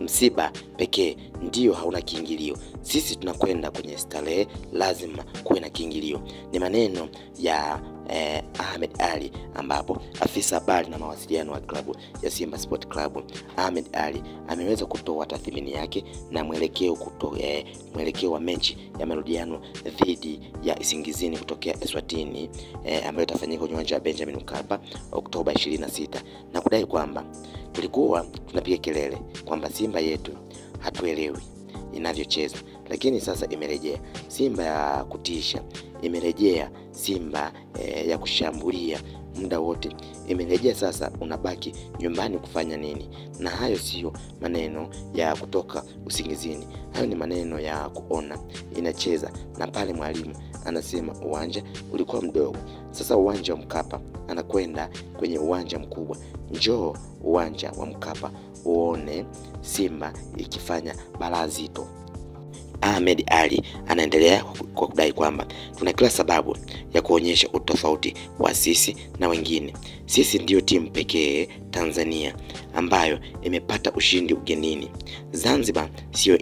msiba pekee ndio hauna kiingilio. Sisi tunakwenda kwenye starehe, lazima kuwe na kiingilio. Ni maneno ya Ahmed Ally, ambapo afisa habari na mawasiliano wa klabu ya Simba Sport Club Ahmed Ally ameweza kutoa tathmini yake na mwelekeo wa mechi ya marudiano dhidi ya Isingizini kutokea Eswatini ambayo itafanyika kwenye uwanja wa Benjamin Mkapa Oktoba 26, na kudai kwamba tulikuwa tunapiga kelele kwamba Simba yetu hatuelewi inavyocheza, lakini sasa imerejea Simba ya kutisha, imerejea Simba ya kushambulia muda wote, imerejea. Sasa unabaki nyumbani kufanya nini? Na hayo sio maneno ya kutoka usingizini, hayo ni maneno ya kuona inacheza. Na pale mwalimu anasema uwanja ulikuwa mdogo, sasa uwanja wa Mkapa anakwenda kwenye uwanja mkubwa. Njoo uwanja wa Mkapa uone Simba ikifanya balaa zito. Ahmed Ally anaendelea kwa kudai kwamba tuna kila sababu ya kuonyesha utofauti wa sisi na wengine. Sisi ndiyo timu pekee Tanzania ambayo imepata ushindi ugenini. Zanzibar sio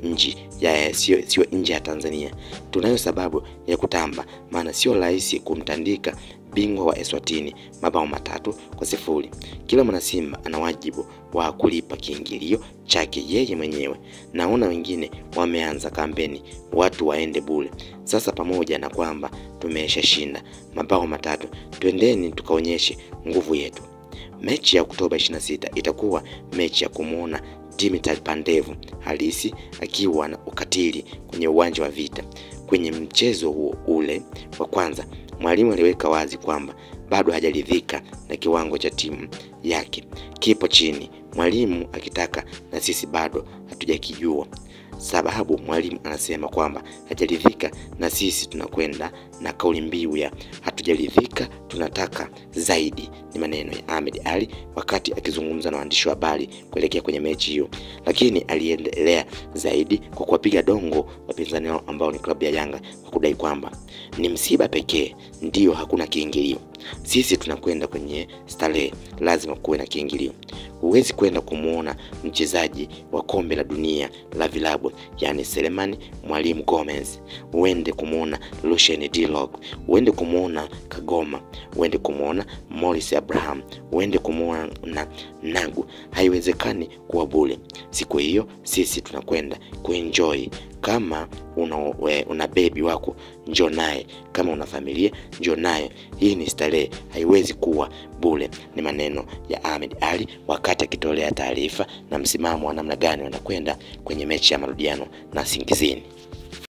nje ya Tanzania. Tunayo sababu ya kutamba, maana sio rahisi kumtandika bingwa wa Eswatini mabao 3-0. Kila mwana Simba ana wajibu wa kulipa kiingilio chake yeye mwenyewe. Naona wengine wameanza kampeni watu waende bure. Sasa pamoja na kwamba tumeshashinda mabao 3, twendeni tukaonyeshe nguvu yetu. Mechi ya Oktoba 26 itakuwa mechi ya kumuona Dimitar Pandev halisi akiwa na ukatili kwenye uwanja wa vita. Kwenye mchezo huo ule wa kwanza, mwalimu aliweka wazi kwamba bado hajaridhika na kiwango cha timu yake, kipo chini. Mwalimu akitaka na sisi bado hatujakijua. Sababu mwalimu anasema kwamba hajaridhika na sisi, tunakwenda na kauli mbiu ya hatujaridhika tunataka zaidi. Ni maneno ya Ahmed Ally wakati akizungumza na waandishi wa habari kuelekea kwenye mechi hiyo, lakini aliendelea zaidi kwa kuwapiga dongo wapinzani wao ambao ni klabu ya Yanga kwa kudai kwamba ni msiba pekee ndio hakuna kiingilio. Sisi tunakwenda kwenye starehe, lazima kuwe na kiingilio. Huwezi kwenda kumuona mchezaji wa kombe la dunia la vilabu yani Selemani Mwalimu Gomez, uende kumuona Lucien Dilog, uende kumuona Kagoma, uende kumuona Morris Abraham, uende kumuona Nagu. Haiwezekani kuwa bure. Siku hiyo sisi tunakwenda kuenjoy. Kama una baby wako njoo naye, kama una familia njoo naye. Hii ni starehe, haiwezi kuwa bure. Ni maneno ya Ahmed Ally wakati akitolea taarifa na msimamo wa namna gani wanakwenda kwenye mechi ya marudiano na Singizini.